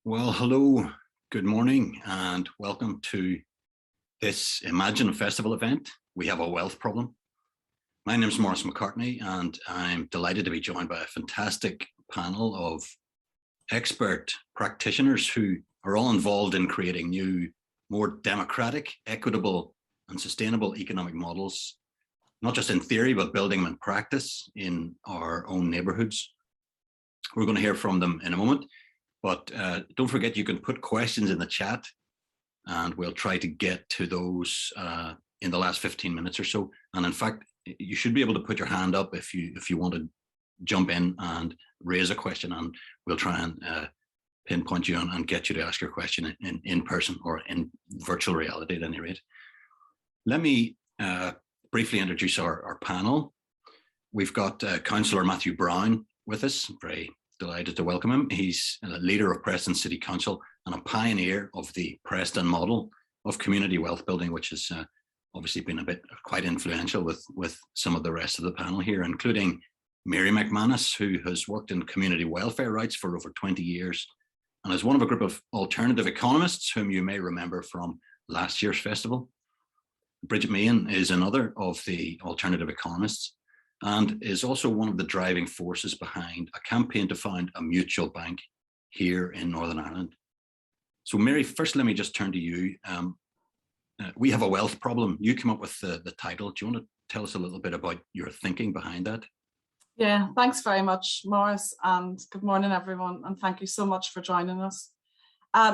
Well, hello, good morning, and welcome to this Imagine Festival event. We have a wealth problem. My name is Maurice McCartney, and I'm delighted to be joined by a fantastic panel of expert practitioners who are all involved in creating new, more democratic, equitable, and sustainable economic models, not just in theory, but building them in practice in our own neighborhoods. We're going to hear from them in a moment. But don't forget, you can put questions in the chat and we'll try to get to those in the last 15 minutes or so. And in fact, you should be able to put your hand up if you want to jump in and raise a question, and we'll try and pinpoint you and get you to ask your question in person or in virtual reality at any rate. Let me briefly introduce our panel. We've got Councillor Matthew Brown with us. Very delighted to welcome him. He's a leader of Preston City Council and a pioneer of the Preston model of community wealth building, which has obviously been quite influential with some of the rest of the panel here, including Mary McManus, who has worked in community welfare rights for over 20 years and is one of a group of alternative economists whom you may remember from last year's festival. Bridget Meehan is another of the alternative economists and is also one of the driving forces behind a campaign to found a mutual bank here in Northern Ireland. So Mary, first let me just turn to you. We have a wealth problem. You came up with the title. Do you want to tell us a little bit about your thinking behind that? Yeah, thanks very much, Maurice, and good morning, everyone, and thank you so much for joining us.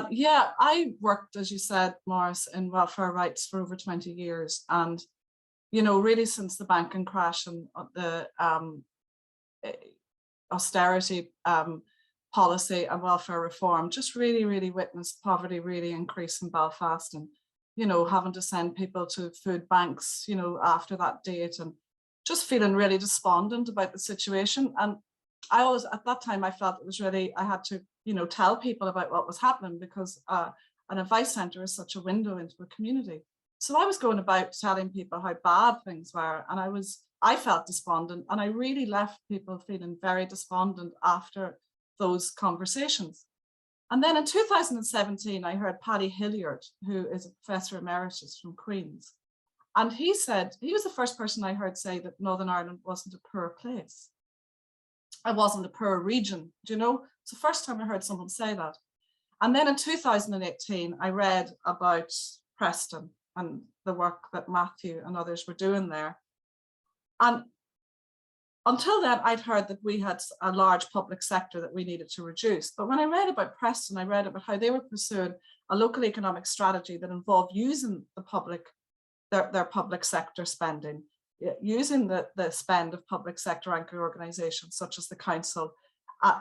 Yeah, I worked, as you said, Maurice, in welfare rights for over 20 years, and you know, really since the banking crash and the austerity policy and welfare reform, just really witnessed poverty really increase in Belfast, and you know, having to send people to food banks, you know, after that date, and just feeling really despondent about the situation. And I always, at that time, I felt it was really, I had to, you know, tell people about what was happening, because an advice centre is such a window into a community. So I was going about telling people how bad things were, and I felt despondent, and I really left people feeling very despondent after those conversations. And then in 2017, I heard Paddy Hilliard, who is a professor emeritus from Queen's, and he said, he was the first person I heard say that Northern Ireland wasn't a poor place. It wasn't a poor region, do you know? It's the first time I heard someone say that. And then in 2018, I read about Preston and the work that Matthew and others were doing there. And until then, I'd heard that we had a large public sector that we needed to reduce. But when I read about Preston, I read about how they were pursuing a local economic strategy that involved using the public, their public sector spending, using the spend of public sector anchor organisations such as the council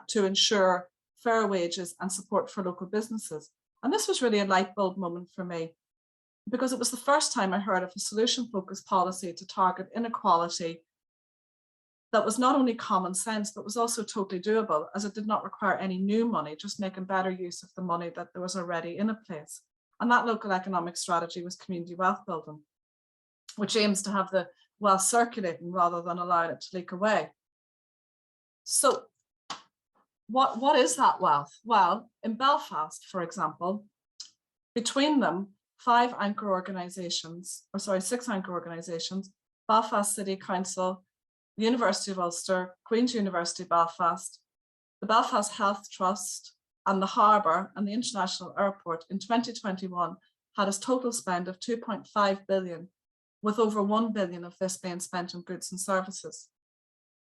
to ensure fair wages and support for local businesses. And this was really a light bulb moment for me, because it was the first time I heard of a solution-focused policy to target inequality that was not only common sense, but was also totally doable, as it did not require any new money, just making better use of the money that there was already in a place. And that local economic strategy was community wealth building, which aims to have the wealth circulating rather than allowing it to leak away. So what is that wealth? Well, in Belfast, for example, between them, six anchor organisations, Belfast City Council, the University of Ulster, Queen's University Belfast, the Belfast Health Trust, and the Harbour and the International Airport in 2021 had a total spend of 2.5 billion, with over 1 billion of this being spent on goods and services.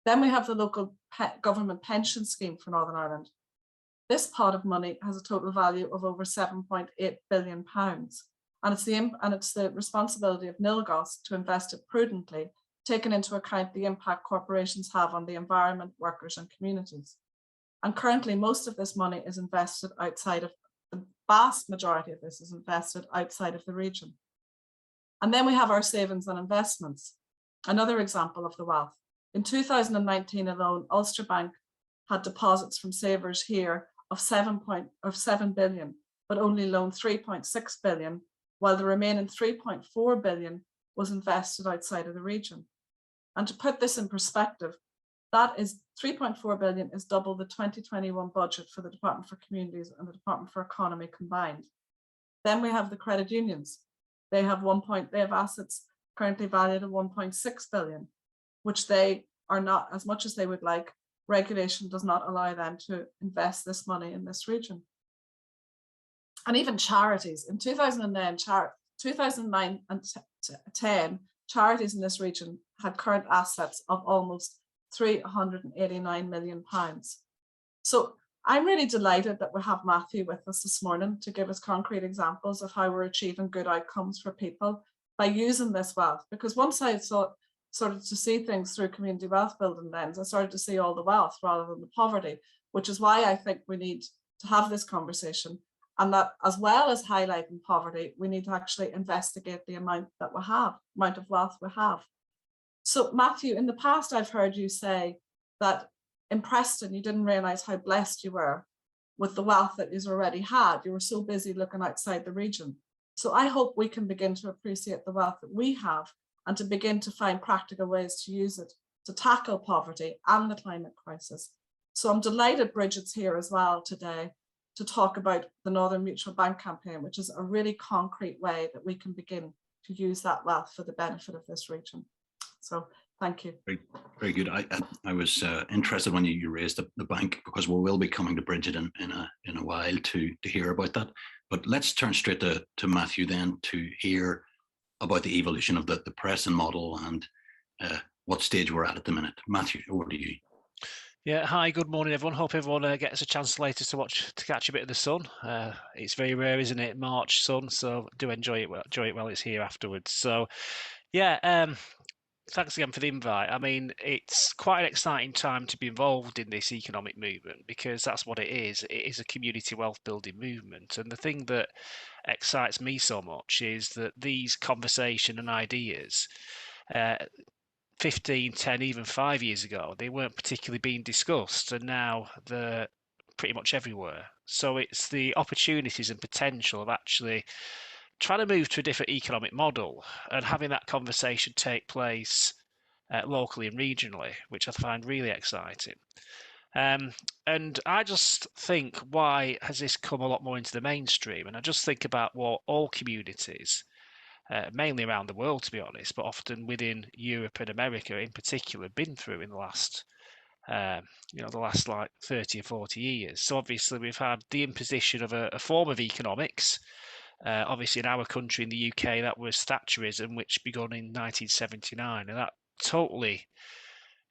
Then we have the local government pension scheme for Northern Ireland. This pot of money has a total value of over £7.8 billion. And it's the responsibility of NILGOS to invest it prudently, taking into account the impact corporations have on the environment, workers and communities. And currently, most of this money is invested outside of, the vast majority of this is invested outside of the region. And then we have our savings and investments, another example of the wealth. In 2019 alone, Ulster Bank had deposits from savers here of 7 billion, but only loaned 3.6 billion, while the remaining 3.4 billion was invested outside of the region. And to put this in perspective, That is 3.4 billion is double the 2021 budget for the Department for Communities and the Department for Economy combined. Then we have the credit unions. They have assets currently valued at 1.6 billion, which they are not, as much as they would like, regulation does not allow them to invest this money in this region. And even charities. In 2009 and 10, charities in this region had current assets of almost 389 million pounds. So I'm really delighted that we have Matthew with us this morning to give us concrete examples of how we're achieving good outcomes for people by using this wealth. Because once I started to see things through community wealth building lens, I started to see all the wealth rather than the poverty, which is why I think we need to have this conversation. And that, as well as highlighting poverty, we need to actually investigate the amount that we have, amount of wealth we have. So Matthew, in the past, I've heard you say that in Preston, you didn't realize how blessed you were with the wealth that you've already had. You were so busy looking outside the region. So I hope we can begin to appreciate the wealth that we have and to begin to find practical ways to use it to tackle poverty and the climate crisis. So I'm delighted Bridget's here as well today to talk about the Northern Mutual Bank campaign, which is a really concrete way that we can begin to use that wealth for the benefit of this region. So thank you. Very, very good. I was interested when you raised the bank, because we will be coming to Bridget in a while to hear about that. But let's turn straight to Matthew then to hear about the evolution of the Preston model and what stage we're at the minute. Matthew, over to you. Yeah, hi, good morning, everyone. Hope everyone gets a chance later to catch a bit of the sun. It's very rare, isn't it, March sun? So do enjoy it while it's here afterwards. So, yeah, thanks again for the invite. I mean, it's quite an exciting time to be involved in this economic movement, because that's what it is. It is a community wealth building movement. And the thing that excites me so much is that these conversation and ideas, 15, 10, even 5 years ago, they weren't particularly being discussed, and now they're pretty much everywhere. So it's the opportunities and potential of actually trying to move to a different economic model and having that conversation take place locally and regionally, which I find really exciting. And I just think, why has this come a lot more into the mainstream? And I just think about what all communities, mainly around the world, to be honest, but often within Europe and America in particular, been through in the last, like 30 or 40 years. So obviously we've had the imposition of a form of economics. Obviously in our country, in the UK, that was Thatcherism, which began in 1979, and that totally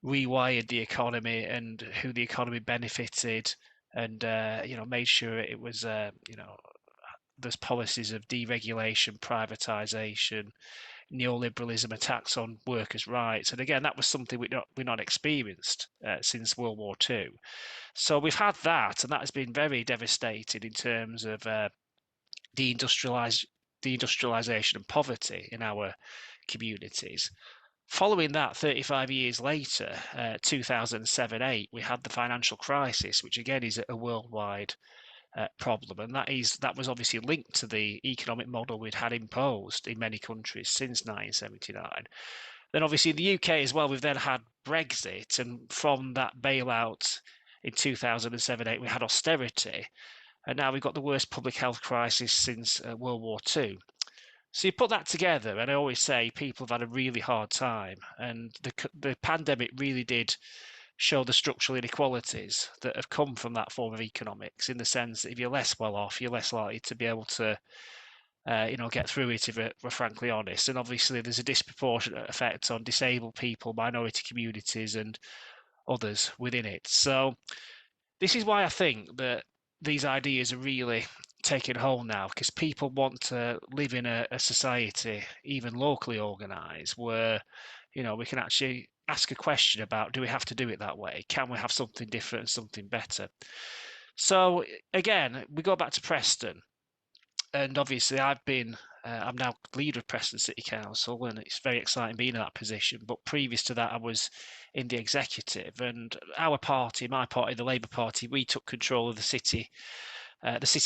rewired the economy and who the economy benefited, and made sure it was there's policies of deregulation, privatisation, neoliberalism, attacks on workers' rights. And again, that was something we're not experienced since World War II. So we've had that, and that has been very devastating in terms of deindustrialisation and poverty in our communities. Following that, 35 years later, 2007-8, we had the financial crisis, which again is a worldwide problem, and that was obviously linked to the economic model we'd had imposed in many countries since 1979. Then obviously in the UK as well, we've then had Brexit, and from that bailout in 2007-8, we had austerity, and now we've got the worst public health crisis since World War II. So you put that together, and I always say people have had a really hard time, and the pandemic really did show the structural inequalities that have come from that form of economics, in the sense that if you're less well off, you're less likely to be able to get through it, if we're frankly honest. And obviously there's a disproportionate effect on disabled people, minority communities and others within it. So this is why I think that these ideas are really taking hold now, because people want to live in a society, even locally organised, where we can actually ask a question about, do we have to do it that way? Can we have something different and something better? So again, we go back to Preston, and obviously I'm now leader of Preston City Council, and it's very exciting being in that position. But previous to that, I was in the executive, and our party, my party, the Labour Party, we took control of the city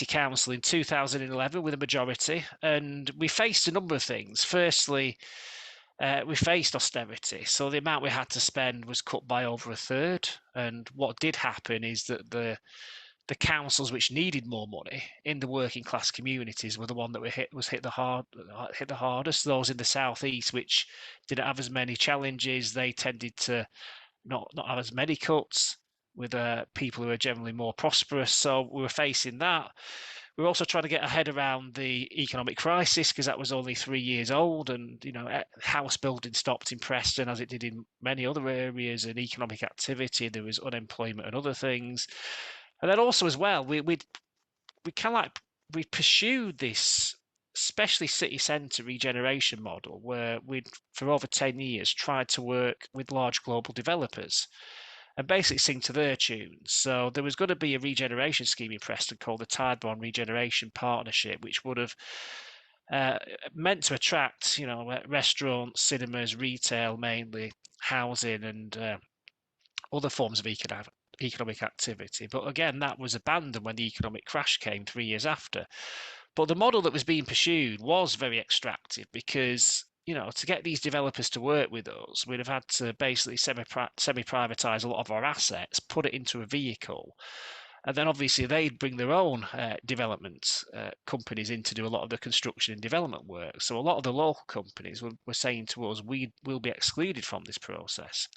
council in 2011 with a majority, and we faced a number of things. Firstly, we faced austerity. So the amount we had to spend was cut by over a third. And what did happen is that the councils which needed more money in the working class communities were the one that hit the hardest. Those in the southeast, which didn't have as many challenges, they tended to not have as many cuts with people who are generally more prosperous. So we were facing that. We were also trying to get our head around the economic crisis because that was only 3 years old, and house building stopped in Preston as it did in many other areas, and economic activity, there was unemployment and other things. And then also as well, we kind of like we pursued this especially city centre regeneration model where we'd for over 10 years tried to work with large global developers and basically sing to their tunes. So there was going to be a regeneration scheme in Preston called the Tidebond Regeneration Partnership, which would have meant to attract, restaurants, cinemas, retail, mainly housing, and other forms of economic activity. But again, that was abandoned when the economic crash came 3 years after. But the model that was being pursued was very extractive because, to get these developers to work with us, we'd have had to basically semi-privatise a lot of our assets, put it into a vehicle, and then obviously they'd bring their own development companies in to do a lot of the construction and development work. So a lot of the local companies were saying to us, we will be excluded from this process.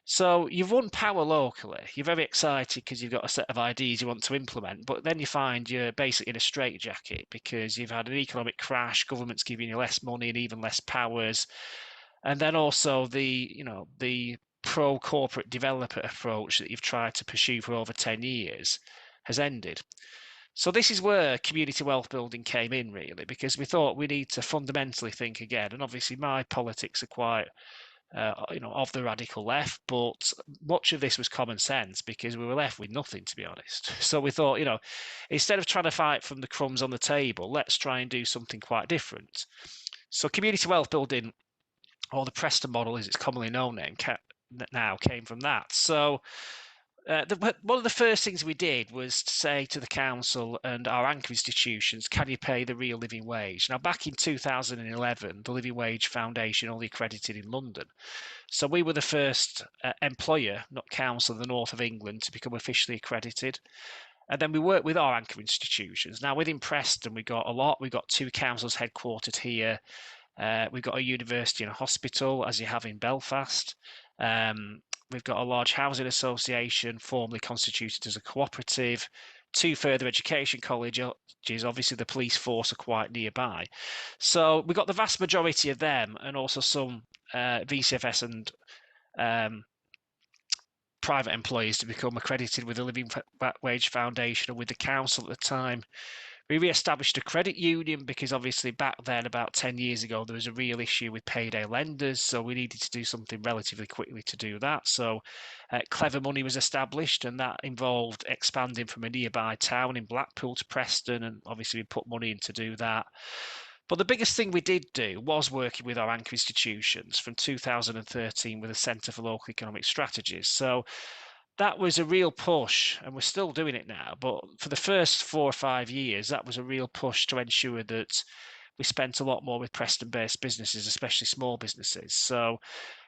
So you've won power locally. You're very excited because you've got a set of ideas you want to implement, but then you find you're basically in a straitjacket because you've had an economic crash, government's giving you less money and even less powers, and then also the pro-corporate developer approach that you've tried to pursue for over 10 years has ended. So this is where community wealth building came in, really, because we thought we need to fundamentally think again. And obviously my politics are quite of the radical left, but much of this was common sense because we were left with nothing, to be honest. So we thought, instead of trying to fight from the crumbs on the table, let's try and do something quite different. So community wealth building, or the Preston model as it's commonly known now, came from that. So one of the first things we did was to say to the council and our anchor institutions, can you pay the real living wage? Now, back in 2011, the Living Wage Foundation only accredited in London. So we were the first employer, not council, in the north of England to become officially accredited. And then we worked with our anchor institutions. Now, within Preston, we got a lot. We've got 2 councils headquartered here. We've got a university and a hospital, as you have in Belfast. We've got a large housing association formerly constituted as a cooperative, 2 further education colleges. Obviously, the police force are quite nearby. So we've got the vast majority of them and also some VCFS and private employees to become accredited with the Living Wage Foundation and with the council at the time. We re-established a credit union because obviously back then, about 10 years ago, there was a real issue with payday lenders. So we needed to do something relatively quickly to do that. So Clever Money was established, and that involved expanding from a nearby town in Blackpool to Preston. And obviously we put money in to do that. But the biggest thing we did do was working with our anchor institutions from 2013 with the Centre for Local Economic Strategies. So that was a real push, and we're still doing it now. But for the first 4 or 5 years, that was a real push to ensure that we spent a lot more with Preston-based businesses, especially small businesses. So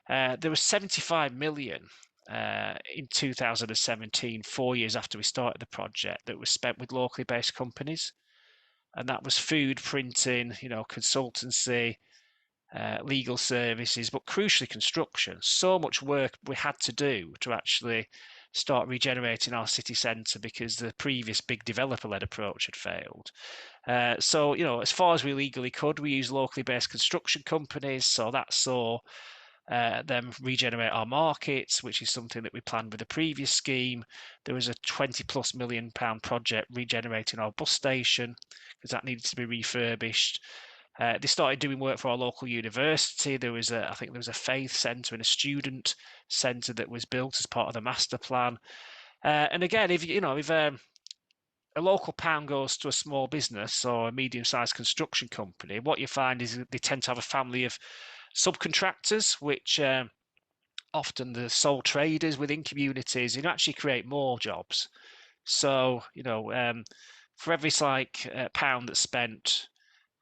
there was 75 million in 2017, 4 years after we started the project, that was spent with locally based companies. And that was food, printing, consultancy, legal services, but crucially construction. So much work we had to do to actually start regenerating our city centre because the previous big developer-led approach had failed. So, as far as we legally could, we used locally based construction companies. So that saw them regenerate our markets, which is something that we planned with the previous scheme. There was a 20+ million pound project regenerating our bus station because that needed to be refurbished. They started doing work for our local university. I think there was a faith centre and a student centre that was built as part of the master plan. And again, if a local pound goes to a small business or a medium-sized construction company, what you find is they tend to have a family of subcontractors, which often the sole traders within communities, actually create more jobs. So, for every pound that's spent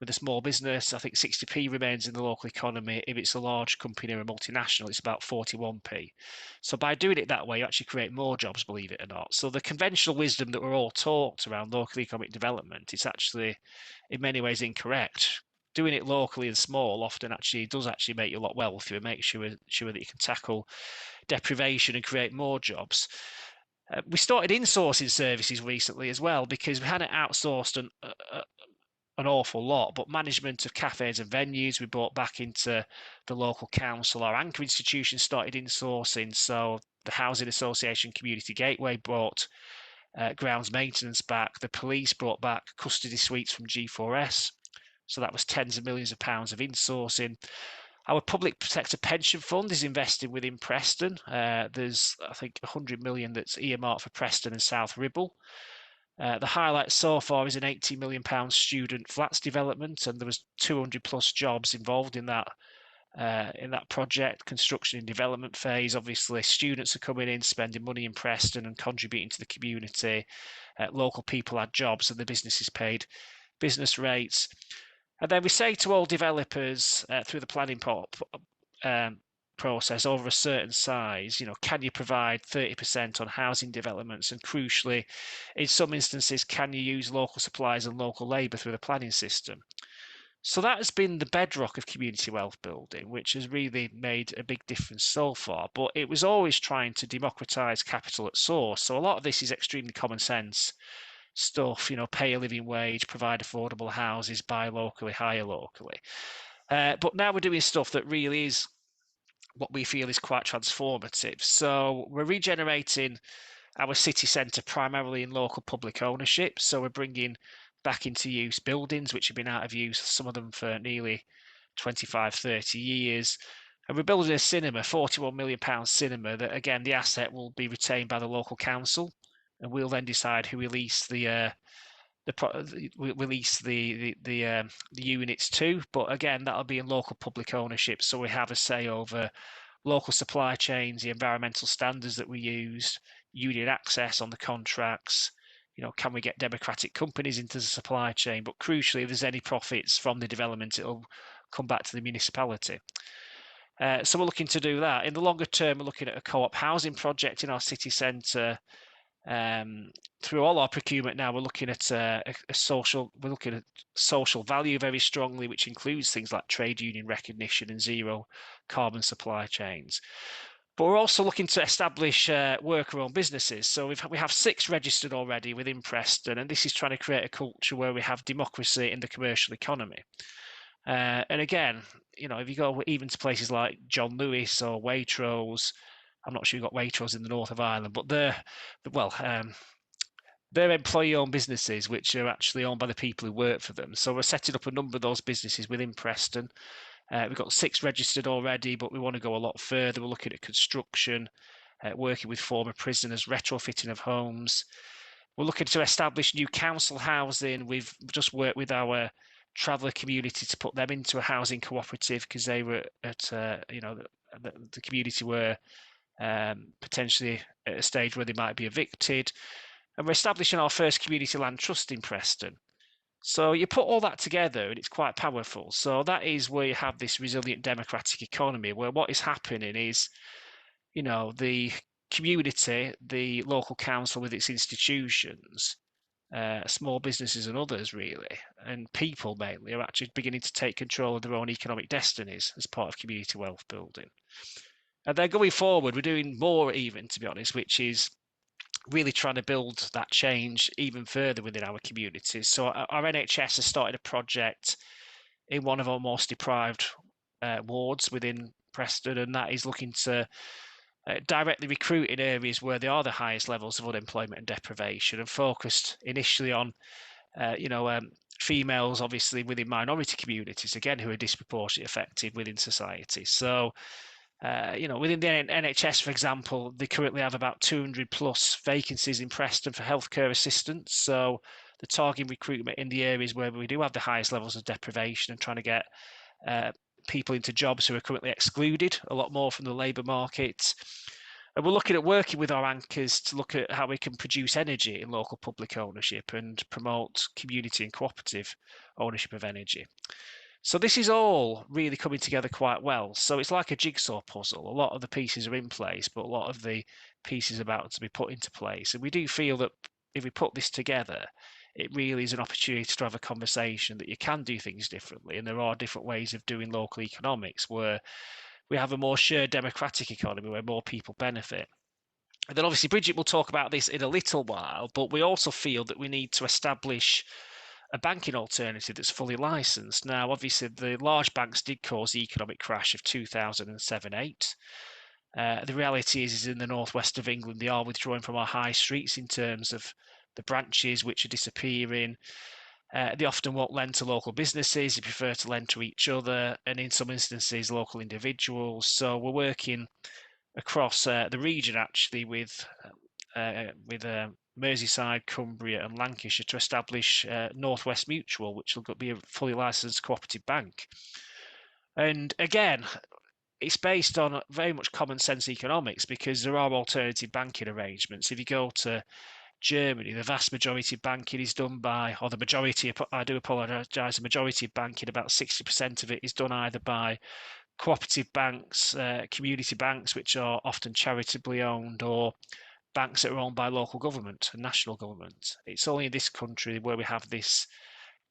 with a small business, I think 60p remains in the local economy. If it's a large company or a multinational, it's about 41p. So by doing it that way, you actually create more jobs, believe it or not. So the conventional wisdom that we're all taught around local economic development is actually, in many ways, incorrect. Doing it locally and small often actually does actually make you a lot wealthier and make sure that you can tackle deprivation and create more jobs. We started insourcing services recently as well, because we hadn't outsourced an awful lot, but management of cafes and venues we brought back into the local council. Our anchor institutions started insourcing, so the Housing Association Community Gateway brought grounds maintenance back. The police brought back custody suites from G4S, so that was tens of millions of pounds of insourcing. Our public sector pension fund is invested within Preston. There's, I think, 100 million that's earmarked for Preston and South Ribble. The highlight so far is an £80 million student flats development, and there was 200 plus jobs involved in that project, construction and development phase. Obviously, students are coming in, spending money in Preston and contributing to the community. Local people had jobs and the businesses paid business rates. And then we say to all developers through the planning process over a certain size, can you provide 30% on housing developments? And crucially, in some instances, can you use local supplies and local labour through the planning system? So that has been the bedrock of community wealth building, which has really made a big difference so far. But it was always trying to democratise capital at source. So a lot of this is extremely common sense stuff, pay a living wage, provide affordable houses, buy locally, hire locally. But now we're doing stuff that really is what we feel is quite transformative. So we're regenerating our city centre primarily in local public ownership. So we're bringing back into use buildings which have been out of use, some of them for nearly 25, 30 years. And we're building a cinema, £41 million cinema, that again, the asset will be retained by the local council, and we'll then decide who release the units to. But again, that'll be in local public ownership, so we have a say over local supply chains, the environmental standards that we use, union access on the contracts. Can we get democratic companies into the supply chain? But crucially, if there's any profits from the development, it'll come back to the municipality. So we're looking to do that. In the longer term, we're looking at a co-op housing project in our city centre. Through all our procurement now, we're looking at social value very strongly, which includes things like trade union recognition and zero carbon supply chains. But we're also looking to establish worker-owned businesses. So we have 6 registered already within Preston, and this is trying to create a culture where we have democracy in the commercial economy. And again, if you go even to places like John Lewis or Waitrose, I'm not sure you've got Waitrose in the north of Ireland, but they're employee-owned businesses which are actually owned by the people who work for them. So we're setting up a number of those businesses within Preston. We've got 6 registered already, but we want to go a lot further. We're looking at construction, working with former prisoners, retrofitting of homes. We're looking to establish new council housing. We've just worked with our traveller community to put them into a housing cooperative, because they were at, the community were potentially at a stage where they might be evicted. And we're establishing our first community land trust in Preston. So you put all that together and it's quite powerful. So that is where you have this resilient democratic economy, where what is happening is, the community, the local council with its institutions, small businesses and others really, and people mainly, are actually beginning to take control of their own economic destinies as part of community wealth building. And then going forward, we're doing more even, to be honest, which is really trying to build that change even further within our communities. So our NHS has started a project in one of our most deprived wards within Preston, and that is looking to directly recruit in areas where there are the highest levels of unemployment and deprivation, and focused initially on females, obviously within minority communities, again, who are disproportionately affected within society. So within the NHS, for example, they currently have about 200 plus vacancies in Preston for healthcare assistants. So they're targeting recruitment in the areas where we do have the highest levels of deprivation, and trying to get people into jobs who are currently excluded a lot more from the labour market. And we're looking at working with our anchors to look at how we can produce energy in local public ownership and promote community and cooperative ownership of energy. So this is all really coming together quite well. So it's like a jigsaw puzzle. A lot of the pieces are in place, but a lot of the pieces are about to be put into place. And we do feel that if we put this together, it really is an opportunity to have a conversation that you can do things differently. And there are different ways of doing local economics where we have a more shared democratic economy where more people benefit. And then obviously Bridget will talk about this in a little while, but we also feel that we need to establish a banking alternative that's fully licensed. Now, obviously, the large banks did cause the economic crash of 2007-8. The reality is in the northwest of England, they are withdrawing from our high streets in terms of the branches which are disappearing. They often won't lend to local businesses, they prefer to lend to each other, and in some instances, local individuals. So we're working across the region actually with Merseyside, Cumbria, and Lancashire to establish Northwest Mutual, which will be a fully licensed cooperative bank. And again, it's based on very much common sense economics because there are alternative banking arrangements. If you go to Germany, the vast majority of banking is done by, or the majority, I do apologise, the majority of banking, about 60% of it is done either by cooperative banks, community banks, which are often charitably owned, or banks that are owned by local government and national government. It's only in this country where we have this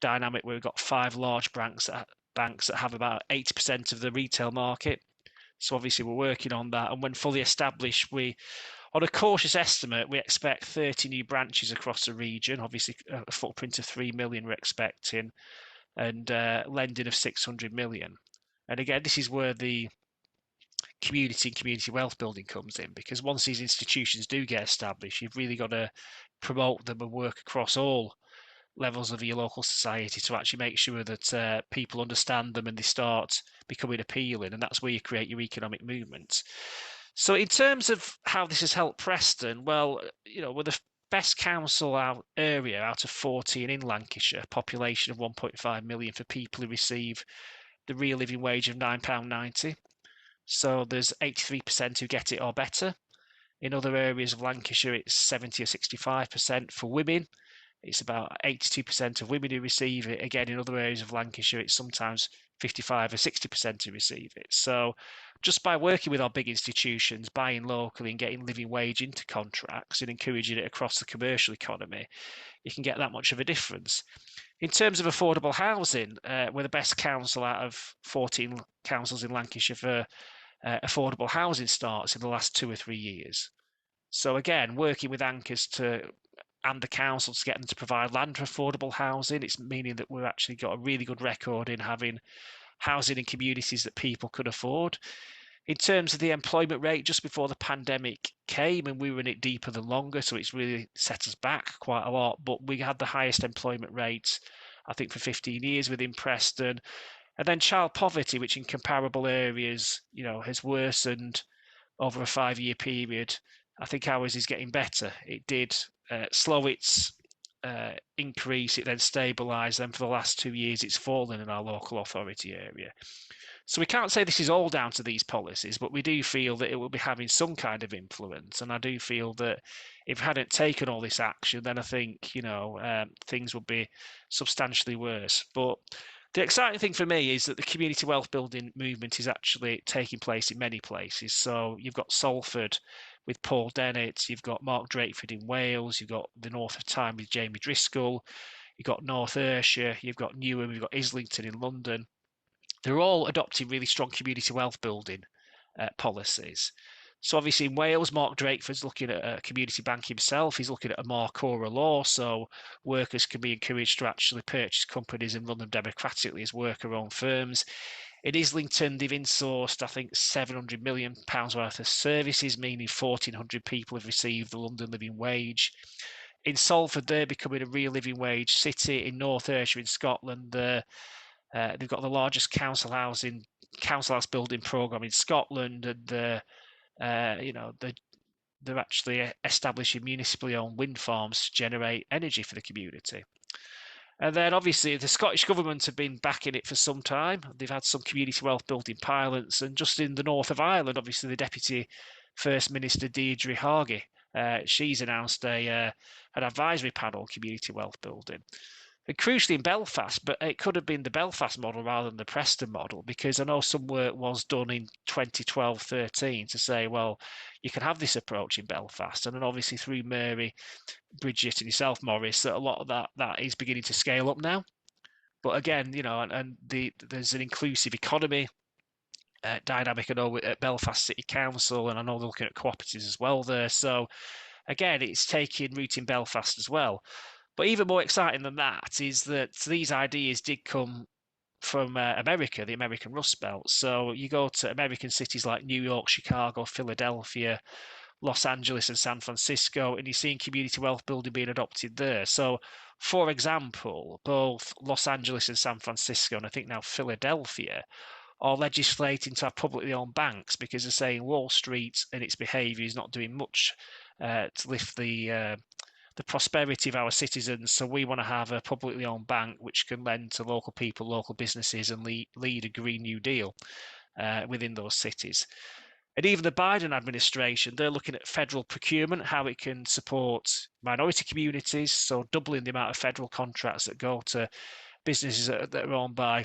dynamic where we've got 5 large banks that have about 80% of the retail market. So obviously we're working on that, and when fully established, we, on a cautious estimate, we expect 30 new branches across the region, obviously a footprint of 3 million we're expecting, and lending of 600 million. And again, this is where the community and community wealth building comes in, because once these institutions do get established, you've really got to promote them and work across all levels of your local society to actually make sure that people understand them and they start becoming appealing, and that's where you create your economic movement. So in terms of how this has helped Preston, well, we're the best council area out of 14 in Lancashire, population of 1.5 million for people who receive the real living wage of £9.90. So there's 83% who get it or better. In other areas of Lancashire, it's 70 or 65%. For women, it's about 82% of women who receive it. Again, in other areas of Lancashire, it's sometimes 55 or 60% who receive it. So just by working with our big institutions, buying locally and getting living wage into contracts and encouraging it across the commercial economy, you can get that much of a difference. In terms of affordable housing, we're the best council out of 14 councils in Lancashire for affordable housing starts in the last 2 or 3 years. So again, working with anchors and the council to get them to provide land for affordable housing, it's meaning that we've actually got a really good record in having housing in communities that people could afford. In terms of the employment rate, just before the pandemic came, and we were in it deeper than longer, so it's really set us back quite a lot, but we had the highest employment rate, I think, for 15 years within Preston. And then child poverty, which in comparable areas, has worsened over a 5-year period. I think ours is getting better. It did slow its increase, it then stabilised, then for the last 2 years it's fallen in our local authority area. So we can't say this is all down to these policies, but we do feel that it will be having some kind of influence. And I do feel that if we hadn't taken all this action, then I think, things would be substantially worse. But the exciting thing for me is that the community wealth building movement is actually taking place in many places. So you've got Salford with Paul Dennett, you've got Mark Drakeford in Wales, you've got the North of Tyne with Jamie Driscoll, you've got North Ayrshire, you've got Newham, you've got Islington in London. They're all adopting really strong community wealth building policies. So obviously in Wales, Mark Drakeford's looking at a community bank himself. He's looking at a Marcora law, so workers can be encouraged to actually purchase companies and run them democratically as worker-owned firms. In Islington, they've insourced, I think, £700 million worth of services, meaning 1,400 people have received the London living wage. In Salford, they're becoming a real living wage city. In North Ayrshire in Scotland, they've got the largest council house building programme in Scotland, and they're actually establishing municipally owned wind farms to generate energy for the community. And then obviously the Scottish Government have been backing it for some time. They've had some community wealth building pilots, and just in the north of Ireland, obviously the Deputy First Minister Deirdre Hargey. She's announced an advisory panel on community wealth building. And crucially in Belfast, but it could have been the Belfast model rather than the Preston model, because I know some work was done in 2012-13 to say, well, you can have this approach in Belfast. And then obviously through Mary, Bridget and yourself, Maurice, that a lot of that is beginning to scale up now. But again, you know, there's an inclusive economy dynamic, I know, at Belfast City Council, and I know they're looking at cooperatives as well there. So again, it's taking root in Belfast as well. But even more exciting than that is that these ideas did come from America, the American Rust Belt. So you go to American cities like New York, Chicago, Philadelphia, Los Angeles and San Francisco, and you're seeing community wealth building being adopted there. So, for example, both Los Angeles and San Francisco, and I think now Philadelphia, are legislating to have publicly owned banks because they're saying Wall Street and its behaviour is not doing much to lift the prosperity of our citizens. So we want to have a publicly owned bank which can lend to local people, local businesses, and lead a Green New Deal within those cities. And even the Biden administration, they're looking at federal procurement, how it can support minority communities, so doubling the amount of federal contracts that go to businesses that are owned by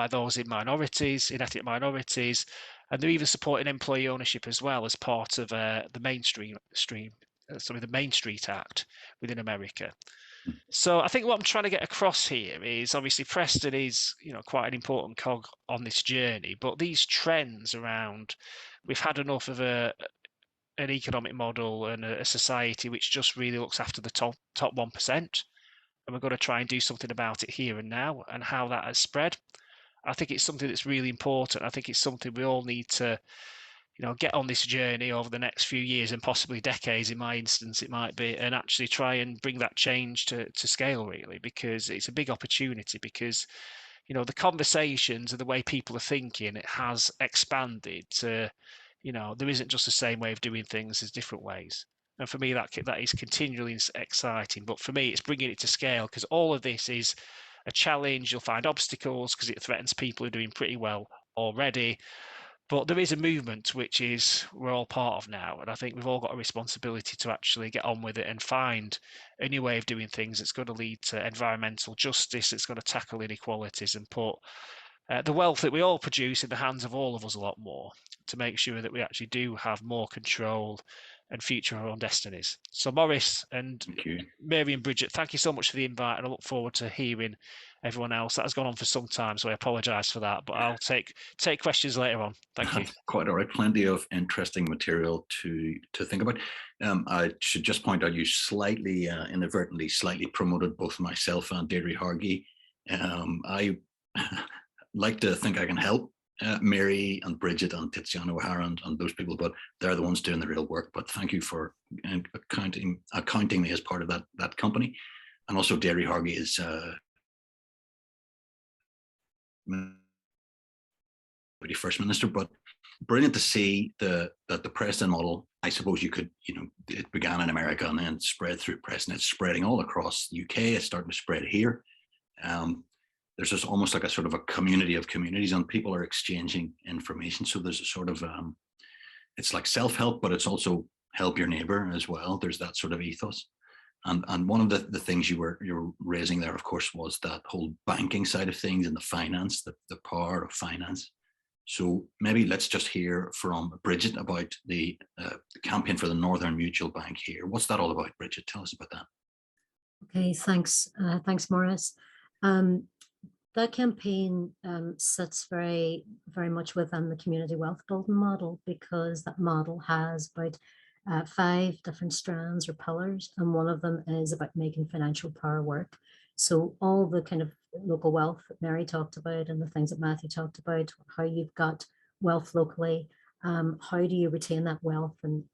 those in minorities, in ethnic minorities, and they're even supporting employee ownership as well as part of the Main Street Act within America. So I think what I'm trying to get across here is obviously Preston is, you know, quite an important cog on this journey, but these trends around, we've had enough of an economic model and a society which just really looks after the top 1%, and we're going to try and do something about it here and now, and how that has spread. I think it's something that's really important. I think it's something we all need to, you know, get on this journey over the next few years and possibly decades, in my instance it might be, and actually try and bring that change to scale, really, because it's a big opportunity. Because, you know, the conversations and the way people are thinking, it has expanded to, you know, there isn't just the same way of doing things, there's different ways. And for me, that is continually exciting. But for me, it's bringing it to scale, because all of this is a challenge. You'll find obstacles because it threatens people who are doing pretty well already. But there is a movement which is we're all part of now, and I think we've all got a responsibility to actually get on with it and find a new way of doing things that's going to lead to environmental justice, that's going to tackle inequalities and put the wealth that we all produce in the hands of all of us a lot more, to make sure that we actually do have more control and future our own destinies. So Maurice and Mary and Bridget, thank you so much for the invite, and I look forward to hearing everyone else. That has gone on for some time, so I apologise for that, but I'll take questions later on. Thank you. Quite all right. Plenty of interesting material to think about. I should just point out you slightly, inadvertently, slightly promoted both myself and Deirdre Hargey. I like to think I can help Mary and Bridget and Tiziana O'Hara and those people, but they're the ones doing the real work. But thank you for accounting me as part of that company. And also Deirdre Hargey is First Minister, but brilliant to see that the Preston model. I suppose you could, you know, it began in America and then spread through Preston. It's spreading all across the UK. It's starting to spread here. There's just almost like a sort of a community of communities, and people are exchanging information. So there's a sort of it's like self-help, but it's also help your neighbor as well. There's that sort of ethos. And one of the things you were raising there, of course, was that whole banking side of things and the finance, the power of finance. So maybe let's just hear from Bridget about the campaign for the Northern Mutual Bank here. What's that all about, Bridget? Tell us about that. Okay, thanks, Maurice. That campaign sits very much within the community wealth building model, because that model has about 5 different strands or pillars, and one of them is about making financial power work. So all the kind of local wealth that Mary talked about and the things that Matthew talked about, how you've got wealth locally, how do you retain that wealth and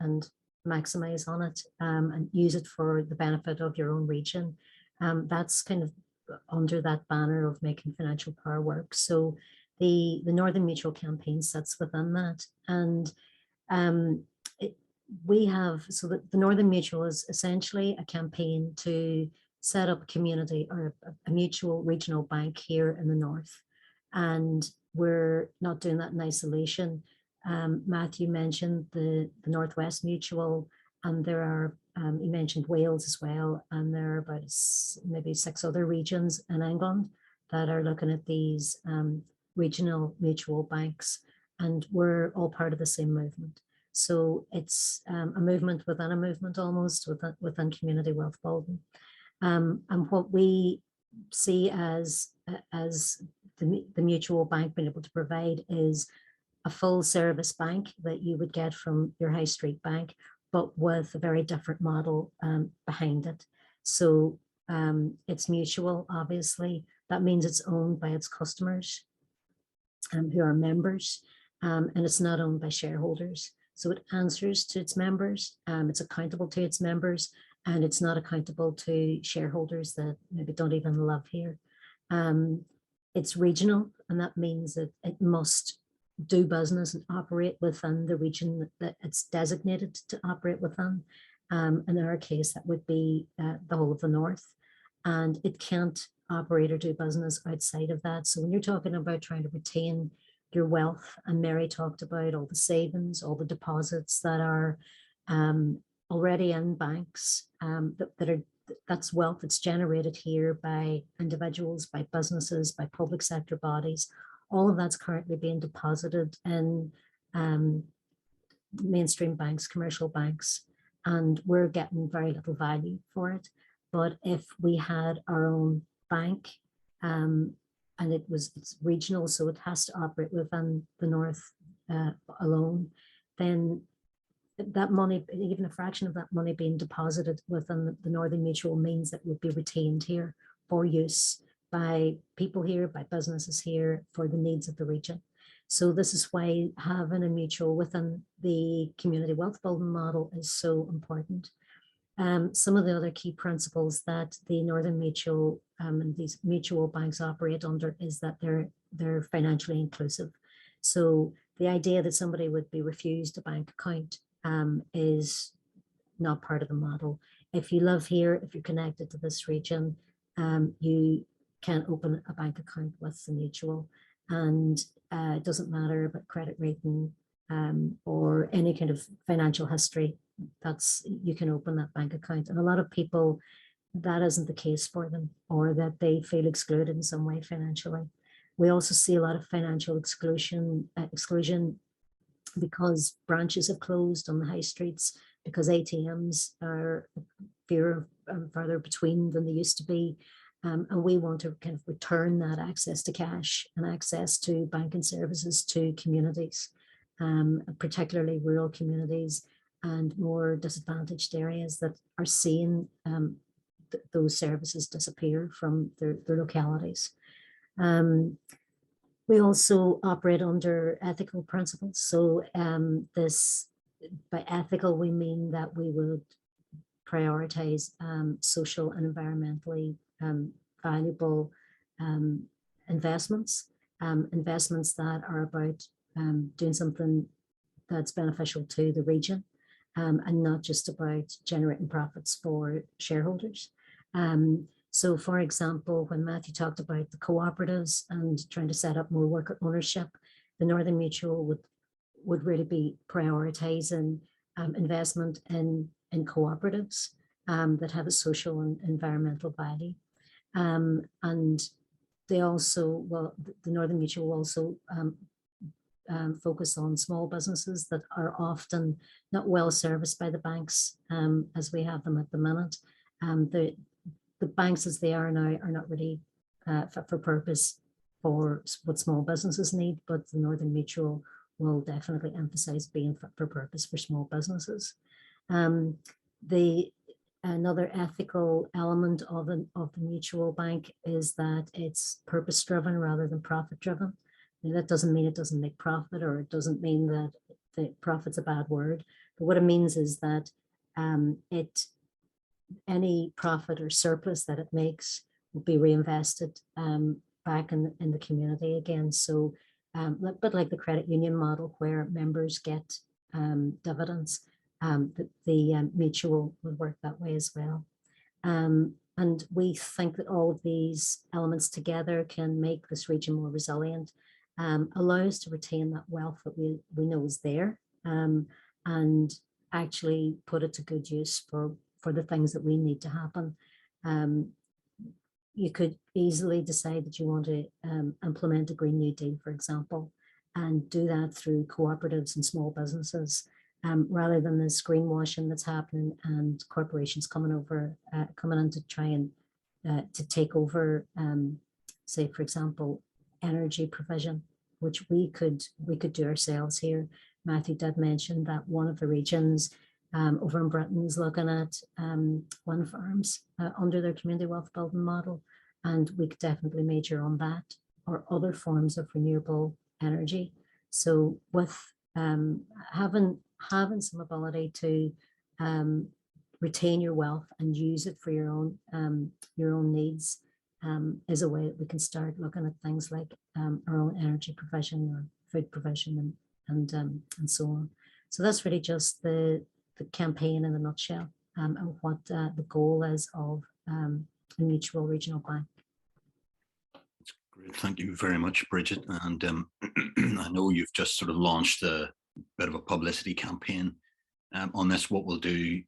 maximize on it and use it for the benefit of your own region. That's kind of under that banner of making financial power work. So the Northern Mutual campaign sits within that. And the Northern Mutual is essentially a campaign to set up a community or a mutual regional bank here in the north. And we're not doing that in isolation. Matthew mentioned the Northwest Mutual, and there are, you mentioned Wales as well, and there are about maybe 6 other regions in England that are looking at these regional mutual banks, and we're all part of the same movement. So it's a movement within a movement almost within Community Wealth Building. And what we see as the mutual bank being able to provide is a full service bank that you would get from your high street bank, but with a very different model behind it. So it's mutual, obviously. That means it's owned by its customers who are members, and it's not owned by shareholders. So it answers to its members, it's accountable to its members, and it's not accountable to shareholders that maybe don't even live here. It's regional, and that means that it must do business and operate within the region that it's designated to operate within. And in our case, that would be the whole of the North. And it can't operate or do business outside of that. So when you're talking about trying to retain your wealth, and Mary talked about all the savings, all the deposits that are already in banks, that's wealth that's generated here by individuals, by businesses, by public sector bodies. All of that's currently being deposited in mainstream banks, commercial banks, and we're getting very little value for it. But if we had our own bank, and it's regional, so it has to operate within the North alone, then that money, even a fraction of that money being deposited within the Northern Mutual, means that would be retained here for use by people here, by businesses here, for the needs of the region. So this is why having a mutual within the community wealth building model is so important. Some of the other key principles that the Northern Mutual and these mutual banks operate under is that they're financially inclusive. So the idea that somebody would be refused a bank account is not part of the model. If you live here, if you're connected to this region, you can open a bank account with the mutual, and it doesn't matter about credit rating or any kind of financial history. You can open that bank account, and a lot of people, that isn't the case for them, or that they feel excluded in some way financially. We also see a lot of financial exclusion because branches have closed on the high streets, because ATMs are fewer and further between than they used to be. And we want to kind of return that access to cash and access to banking services to communities, particularly rural communities and more disadvantaged areas that are seeing those services disappear from their localities. We also operate under ethical principles. So by ethical, we mean that we would prioritize social and environmentally valuable investments that are about doing something that's beneficial to the region, and not just about generating profits for shareholders. So for example, when Matthew talked about the cooperatives and trying to set up more worker ownership, the Northern Mutual would really be prioritizing investment in cooperatives that have a social and environmental value. And they also, the Northern Mutual will also focus on small businesses that are often not well serviced by the banks as we have them at the minute. The banks as they are now are not really fit for purpose for what small businesses need, but the Northern Mutual will definitely emphasize being fit for purpose for small businesses. Another ethical element of the mutual bank is that it's purpose driven rather than profit driven. Now, that doesn't mean it doesn't make profit, or it doesn't mean that the profit's a bad word, but what it means is that any profit or surplus that it makes will be reinvested back in the community again. So, but like the credit union model where members get dividends, the mutual would work that way as well. And we think that all of these elements together can make this region more resilient. allow us to retain that wealth that we know is there, and actually put it to good use for the things that we need to happen. You could easily decide that you want to implement a Green New Deal, for example, and do that through cooperatives and small businesses, rather than this greenwashing that's happening and corporations coming in to try and to take over, say, for example, energy provision, which we could do ourselves here. Matthew did mention that one of the regions over in Britain is looking at wind farms under their community wealth building model, and we could definitely major on that, or other forms of renewable energy. So with having some ability to retain your wealth and use it for your own needs is a way that we can start looking at things like our own energy provision or food provision and so on. So that's really just the campaign in a nutshell, and what the goal is of a mutual regional bank. That's great. Thank you very much, Bridget. And I know you've just sort of launched a bit of a publicity campaign on this. What we'll do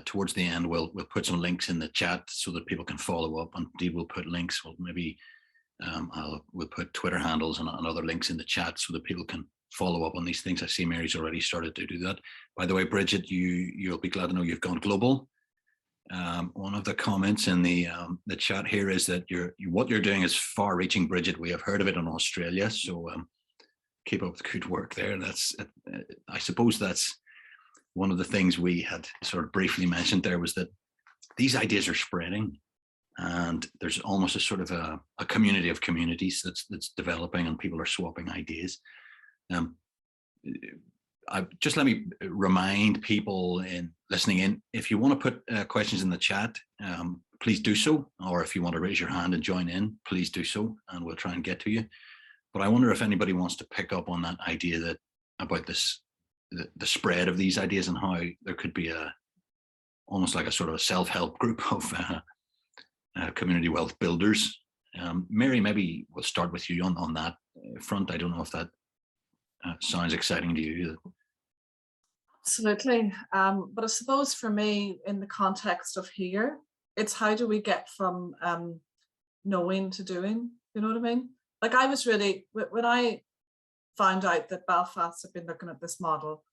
towards the end, we'll put some links in the chat so that people can follow up. And indeed, we'll put links. Well, maybe we'll put Twitter handles and other links in the chat so that people can follow up on these things. I see Mary's already started to do that. By the way, Bridget, you'll be glad to know you've gone global. One of the comments in the chat here is that what you're doing is far-reaching, Bridget. We have heard of it in Australia, so keep up the good work there. That's I suppose that's one of the things we had sort of briefly mentioned there, was that these ideas are spreading, and there's almost a sort of a community of communities that's developing, and people are swapping ideas. Just let me remind people listening in, if you want to put questions in the chat, please do so. Or if you want to raise your hand and join in, please do so, and we'll try and get to you. But I wonder if anybody wants to pick up on that idea about this, the spread of these ideas, and how there could be almost like a sort of a self-help group of community wealth builders. Mary, maybe we'll start with you on that front. I don't know if that sounds exciting to you. Absolutely. But I suppose for me, in the context of here, it's how do we get from knowing to doing, you know what I mean? Like, I was really, when I found out that Belfast had been looking at this model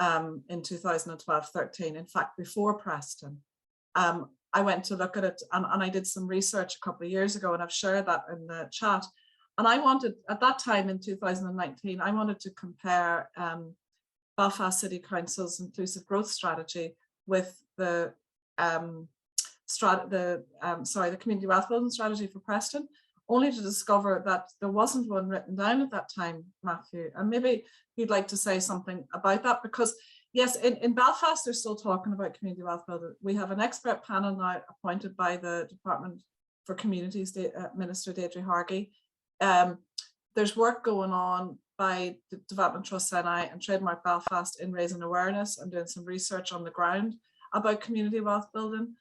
in 2012-13, in fact, before Preston, I went to look at it, and I did some research a couple of years ago, and I've shared that in the chat. And I wanted, at that time in 2019, I wanted to compare Belfast City Council's inclusive growth strategy with the community wealth building strategy for Preston, only to discover that there wasn't one written down at that time, Matthew. And maybe you'd like to say something about that, because yes, in Belfast, they're still talking about community wealth building. We have an expert panel now appointed by the Department for Communities, Minister Deirdre Hargey. There's work going on by the Development Trust NI and Trademark Belfast in raising awareness and doing some research on the ground about community wealth building.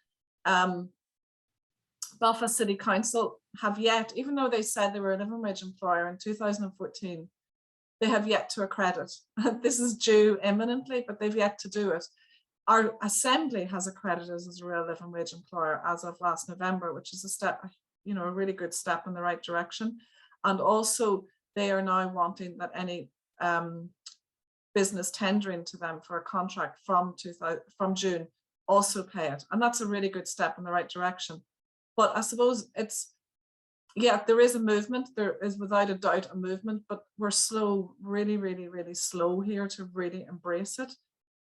Belfast City Council have yet, even though they said they were a living wage employer in 2014, they have yet to accredit. This is due imminently, but they've yet to do it. Our Assembly has accredited as a real living wage employer as of last November, which is a step, you know, a really good step in the right direction. And also they are now wanting that any business tendering to them for a contract from June also pay it. And that's a really good step in the right direction. But I suppose it's, yeah, there is a movement. There is without a doubt a movement, but we're slow, really, really, really slow here to really embrace it.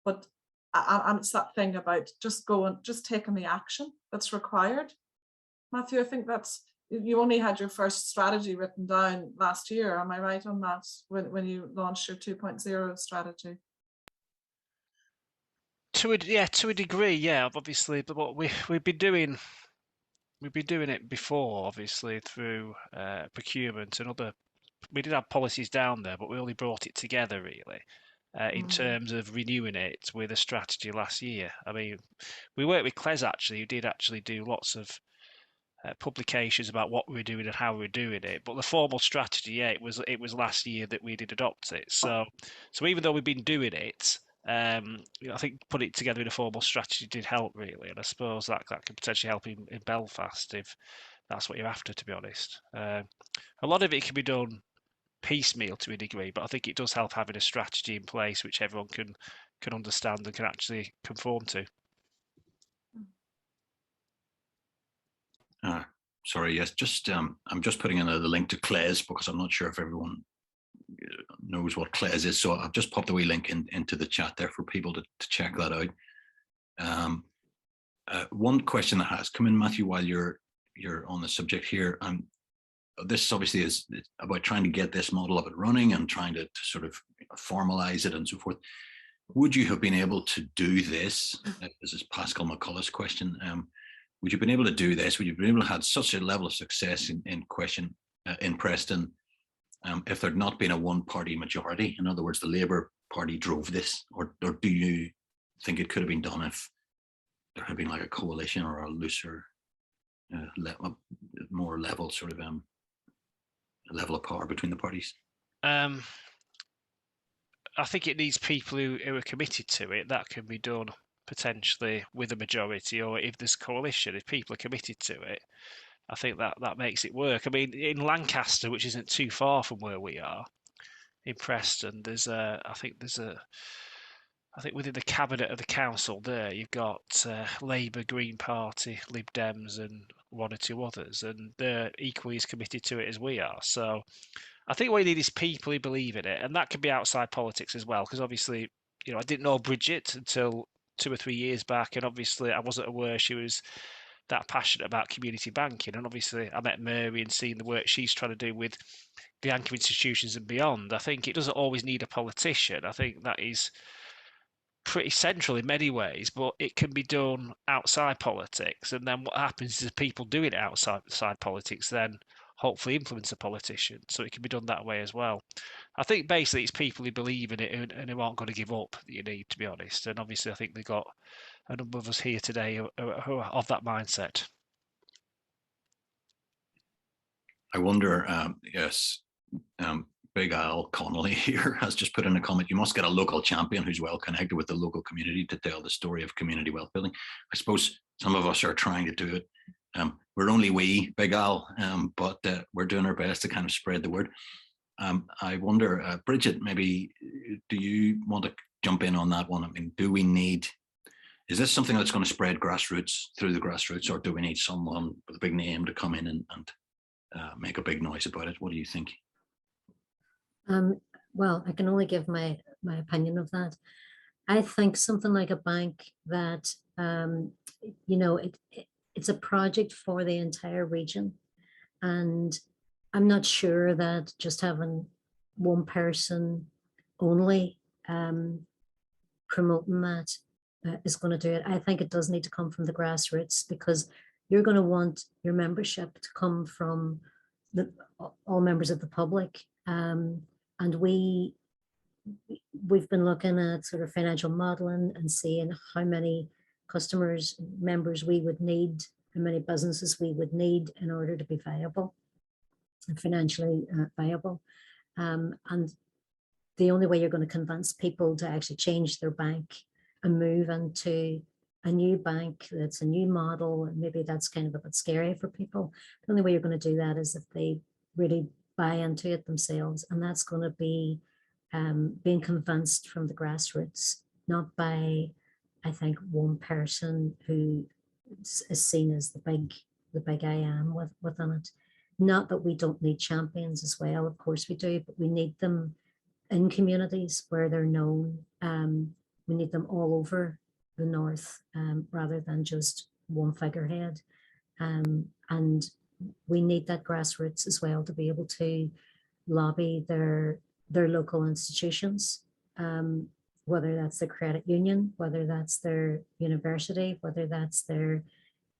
But and it's that thing about just taking the action that's required. Matthew, I think that's, you only had your first strategy written down last year. Am I right on that, when you launched your 2.0 strategy? To a degree, yeah. Obviously, but what we've been doing it before, obviously, through procurement and other. We did have policies down there, but we only brought it together really in terms of renewing it with a strategy last year. I mean, we worked with Cles actually, who did actually do lots of publications about what we were doing and how we were doing it. But the formal strategy, yeah, it was last year that we did adopt it. So even though we've been doing it, I think put it together in a formal strategy did help really, and I suppose that could potentially help in Belfast if that's what you're after, to be honest. A lot of it can be done piecemeal to a degree, but I think it does help having a strategy in place which everyone can understand and can actually conform to. Sorry, yes, I'm just putting in the link to Clays because I'm not sure if everyone knows what Clays is. So I've just popped the wee link into the chat there for people to check that out. One question that has come in, Matthew, while you're on the subject here, this obviously is about trying to get this model up and running and trying to sort of formalize it and so forth. Would you have been able to do this? This is Pascal McCullough's question. Would you have been able to do this? Would you have been able to have such a level of success in Preston if there'd not been a one-party majority? In other words, the Labour Party drove this, or do you think it could have been done if there had been like a coalition or a looser, more level sort of level of power between the parties? I think it needs people who are committed to it. That can be done potentially with a majority, or if there's coalition, if people are committed to it, I think that makes it work. I mean, in Lancaster, which isn't too far from where we are, in Preston, I think within the cabinet of the council there, you've got Labour, Green Party, Lib Dems, and one or two others, and they're equally as committed to it as we are. So I think what you need is people who believe in it, and that can be outside politics as well, because obviously, I didn't know Bridget until 2 or 3 years back, and obviously I wasn't aware she was that passionate about community banking. And obviously I met Mary and seen the work she's trying to do with the anchor institutions and beyond. I think it doesn't always need a politician. I think that is pretty central in many ways, but it can be done outside politics. And then what happens is people doing it outside politics then hopefully influence a politician. So it can be done that way as well. I think basically it's people who believe in it and who aren't going to give up that you need, to be honest. And obviously I think they've got a number of us here today who are of that mindset. I wonder, yes, Big Al Connolly here has just put in a comment, you must get a local champion who's well connected with the local community to tell the story of community wealth building. I suppose some of us are trying to do it. We're only wee, Big Al, but we're doing our best to kind of spread the word. I wonder, Bridget, maybe do you want to jump in on that one? I mean, is this something that's going to spread through the grassroots, or do we need someone with a big name to come in and make a big noise about it? What do you think? Well, I can only give my opinion of that. I think something like a bank that, it's a project for the entire region. And I'm not sure that just having one person only promoting that is going to do it. I think it does need to come from the grassroots, because you're going to want your membership to come from all members of the public. And we've been looking at sort of financial modeling and seeing how many members we would need, how many businesses we would need in order to be viable, financially viable. And the only way you're going to convince people to actually change their bank and move into a new bank that's a new model, and maybe that's kind of a bit scary for people. The only way you're going to do that is if they really buy into it themselves, and that's going to be being convinced from the grassroots, not by, I think, one person who is seen as the big I am within it. Not that we don't need champions as well, of course we do, but we need them in communities where they're known. We need them all over the north, rather than just one figurehead. And we need that grassroots as well to be able to lobby their local institutions, whether that's the credit union, whether that's their university, whether that's their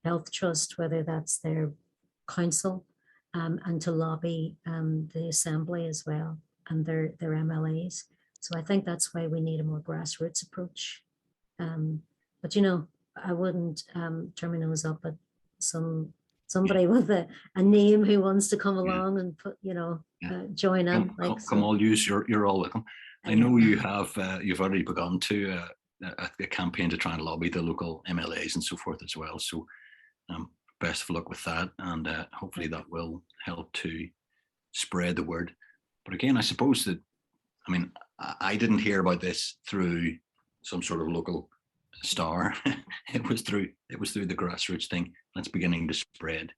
health trust, whether that's their council, and to lobby the assembly as well, and their MLAs. So I think that's why we need a more grassroots approach. But I wouldn't turn my nose up at some somebody with a name who wants to come Yeah. along and put, join in. Come all use, you're all welcome. I know you have, you've already begun to a campaign to try and lobby the local MLAs and so forth as well. So best of luck with that, and hopefully that will help to spread the word. But again, I suppose that, I mean, I didn't hear about this through some sort of local star. It was through the grassroots thing that's beginning to spread.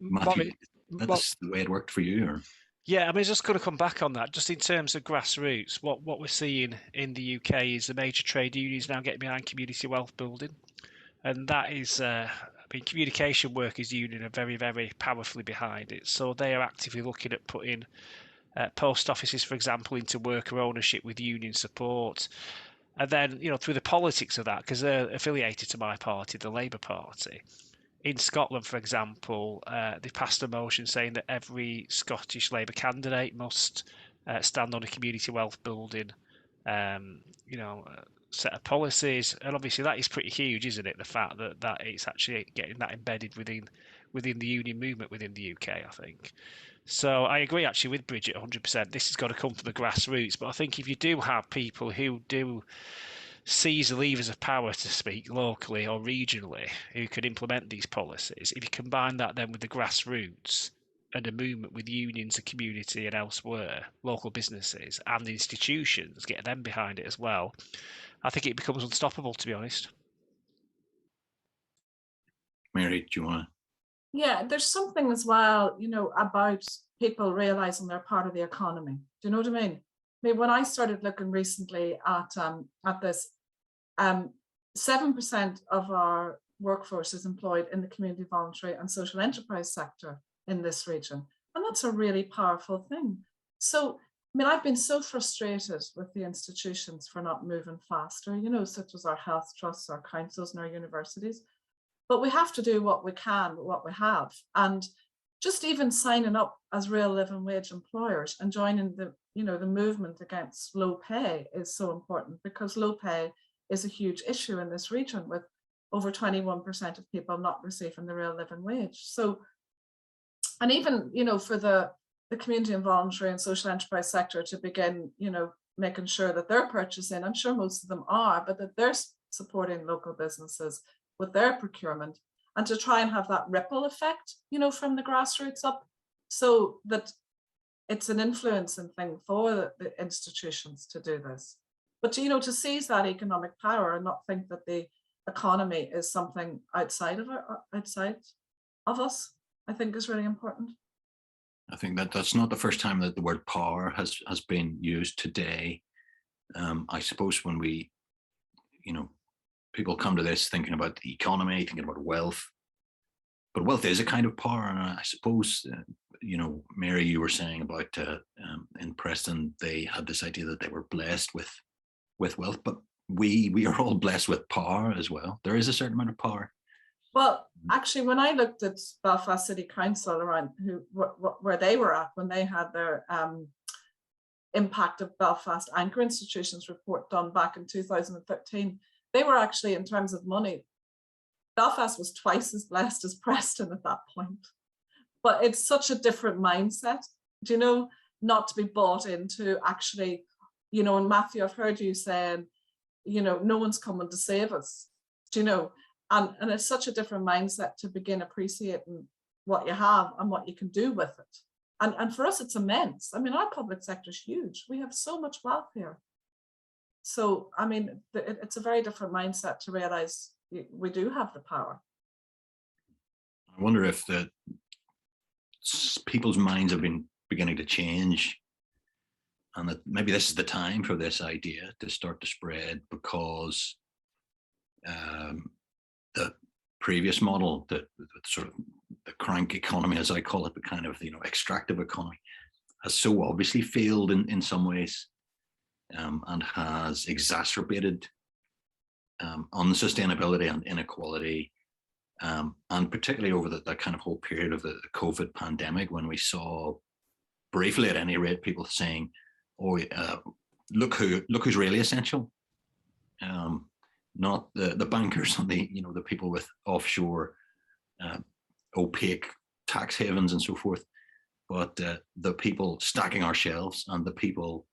Matthew, that's the way it worked for you, or? Yeah, I mean, just going to come back on that. Just in terms of grassroots, what we're seeing in the UK is the major trade unions now getting behind community wealth building, and that is, I mean, communication workers union are very, very powerfully behind it. So they are actively looking at putting post offices, for example, into worker ownership with union support. And then, through the politics of that, because they're affiliated to my party, the Labour Party. In Scotland, for example, they passed a motion saying that every Scottish Labour candidate must stand on a community wealth building, set of policies. And obviously that is pretty huge, isn't it? The fact that it's actually getting that embedded within the union movement within the UK, I think. So I agree actually with Bridget 100%. This has got to come from the grassroots. But I think if you do have people who do seize the levers of power, to speak, locally or regionally, who could implement these policies, if you combine that then with the grassroots and a movement with unions and community and elsewhere, local businesses and institutions, get them behind it as well, I think it becomes unstoppable, to be honest. Mary, do you want to? Yeah, there's something as well, about people realizing they're part of the economy. Do you know what I mean? I mean, when I started looking recently at this, 7% of our workforce is employed in the community, voluntary and social enterprise sector in this region. And that's a really powerful thing. So, I mean, I've been so frustrated with the institutions for not moving faster, such as our health trusts, our councils and our universities. But we have to do what we can with what we have. And just even signing up as real living wage employers and joining the movement against low pay is so important, because low pay is a huge issue in this region, with over 21% of people not receiving the real living wage. So, and even, for the community and voluntary and social enterprise sector to begin, making sure that they're purchasing, I'm sure most of them are, but that they're supporting local businesses with their procurement, and to try and have that ripple effect, from the grassroots up, so that it's an influencing thing for the institutions to do this. But, to seize that economic power and not think that the economy is something outside of us, I think is really important. I think that's not the first time that the word power has been used today. I suppose when we, people come to this thinking about the economy, thinking about wealth, but wealth is a kind of power. And I suppose, Mary, you were saying about in Preston, they had this idea that they were blessed with wealth, but we are all blessed with power as well. There is a certain amount of power. Well, actually, when I looked at Belfast City Council around where they were at when they had their Impact of Belfast Anchor Institutions report done back in 2013, they were actually, in terms of money, Belfast was twice as blessed as Preston at that point. But it's such a different mindset, not to be bought into actually, and Matthew, I've heard you saying, no one's coming to save us, and it's such a different mindset to begin appreciating what you have and what you can do with it. And for us, it's immense. I mean, our public sector is huge. We have so much wealth here. So, I mean, it's a very different mindset to realize we do have the power. I wonder if people's minds have been beginning to change, and that maybe this is the time for this idea to start to spread, because the previous model, the sort of the crank economy, as I call it, the kind of extractive economy, has so obviously failed in some ways, and has exacerbated unsustainability and inequality, and particularly over that kind of whole period of the COVID pandemic, when we saw, briefly at any rate, people saying, "Oh, look who's really essential." Not the bankers and the people with offshore opaque tax havens and so forth, but the people stacking our shelves and the people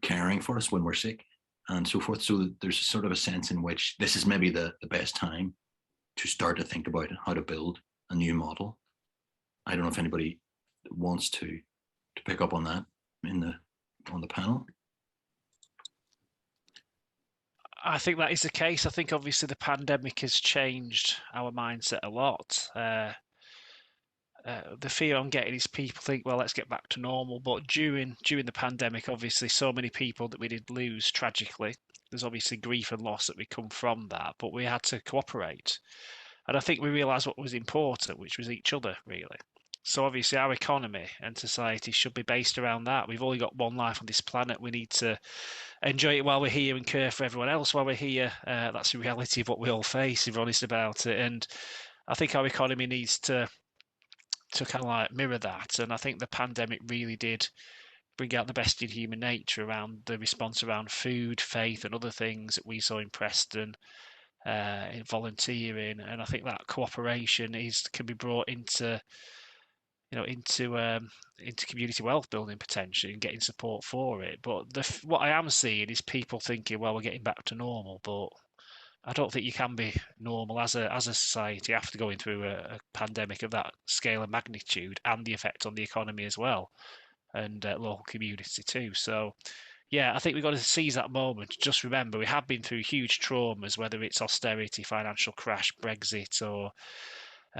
caring for us when we're sick and so forth. So there's sort of a sense in which this is maybe the best time to start to think about how to build a new model. I don't know if anybody wants to pick up on that on the panel. I think that is the case. I think obviously the pandemic has changed our mindset a lot. The fear I'm getting is people think, well, let's get back to normal. But during the pandemic, obviously, so many people that we did lose tragically. There's obviously grief and loss that we come from that, but we had to cooperate. And I think we realised what was important, which was each other, really. So obviously our economy and society should be based around that. We've only got one life on this planet. We need to enjoy it while we're here and care for everyone else while we're here. That's the reality of what we all face, if we're honest about it. And I think our economy needs to kind of like mirror that. And I think the pandemic really did bring out the best in human nature around the response around food, faith, and other things that we saw in Preston, in volunteering. And I think that cooperation can be brought into into community wealth building potentially and getting support for it. But what I am seeing is people thinking, well, we're getting back to normal, but I don't think you can be normal as a society after going through a pandemic of that scale and magnitude and the effect on the economy as well and local community too. So yeah, I think we've got to seize that moment. Just remember, we have been through huge traumas, whether it's austerity, financial crash, Brexit, or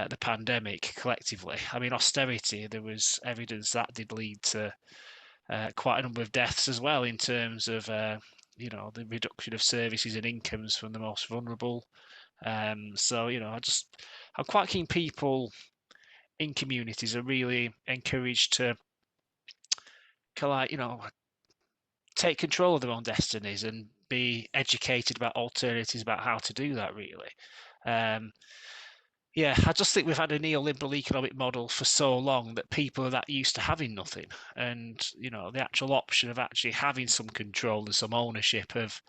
the pandemic collectively. I mean, austerity, there was evidence that did lead to quite a number of deaths as well in terms of the reduction of services and incomes from the most vulnerable. So I'm quite keen people in communities are really encouraged to take control of their own destinies and be educated about alternatives about how to do that really. I just think we've had a neoliberal economic model for so long that people are that used to having nothing. And, the actual option of actually having some control and some ownership of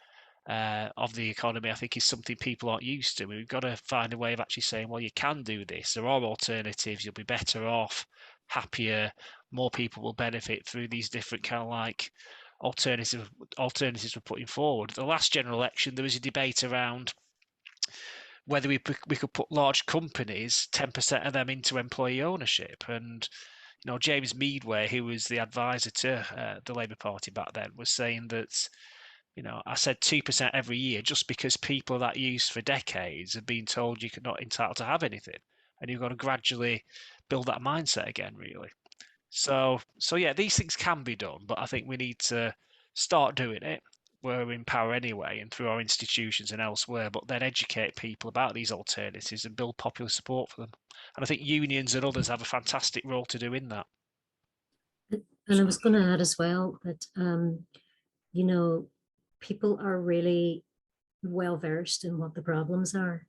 the economy, I think is something people aren't used to. We've got to find a way of actually saying, well, you can do this. There are alternatives. You'll be better off, happier. More people will benefit through these different kind of like alternatives we're putting forward. The last general election, there was a debate around whether we could put large companies, 10% of them, into employee ownership. And James Meadway, who was the advisor to the Labour Party back then, was saying that I said 2% every year just because people that used for decades have been told you're not entitled to have anything, and you've got to gradually build that mindset again, really. So yeah, these things can be done, but I think we need to start doing it. We're in power anyway, and through our institutions and elsewhere, but then educate people about these alternatives and build popular support for them. And I think unions and others have a fantastic role to do in that. And I was going to add as well that, people are really well versed in what the problems are.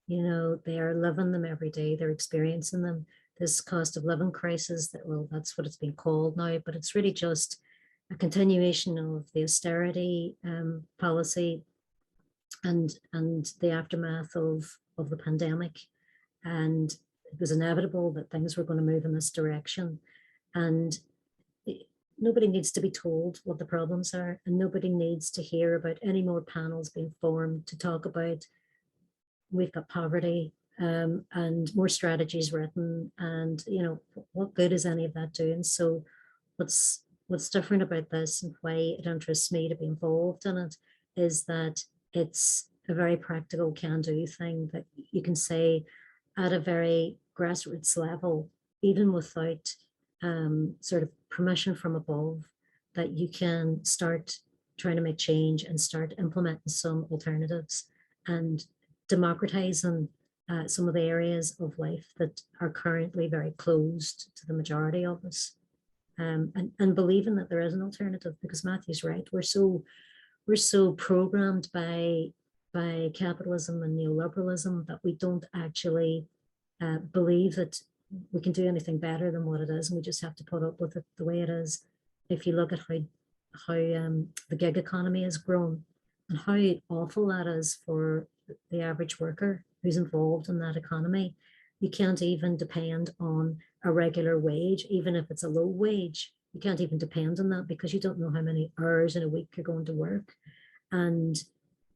They are living them every day. They're experiencing them. This cost of living crisis, that's what it's been called now, but it's really just a continuation of the austerity policy and the aftermath of the pandemic. And it was inevitable that things were going to move in this direction. And nobody needs to be told what the problems are, and nobody needs to hear about any more panels being formed to talk about we've got poverty and more strategies written, and what good is any of that doing? So what's different about this and why it interests me to be involved in it is that it's a very practical can-do thing that you can say at a very grassroots level, even without sort of permission from above, that you can start trying to make change and start implementing some alternatives and democratizing some of the areas of life that are currently very closed to the majority of us, and believing that there is an alternative, because Matthew's right. We're so programmed by capitalism and neoliberalism that we don't actually believe that we can do anything better than what it is, and we just have to put up with it the way it is. If you look at how the gig economy has grown and how awful that is for the average worker who's involved in that economy, You can't even depend on a regular wage, even if it's a low wage. You can't even depend on that because you don't know how many hours in a week you're going to work. And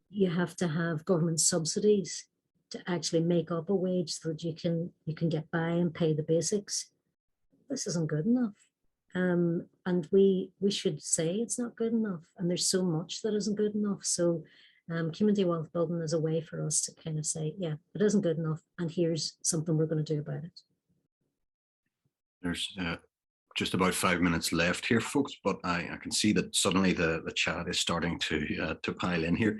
you have to have government subsidies to actually make up a wage so that you can get by and pay the basics. This isn't good enough. And we should say it's not good enough. And there's so much that isn't good enough. So community wealth building is a way for us to kind of say, yeah, it isn't good enough, and here's something we're going to do about it. There's just about 5 minutes left here, folks, but I can see that suddenly the chat is starting to pile in here.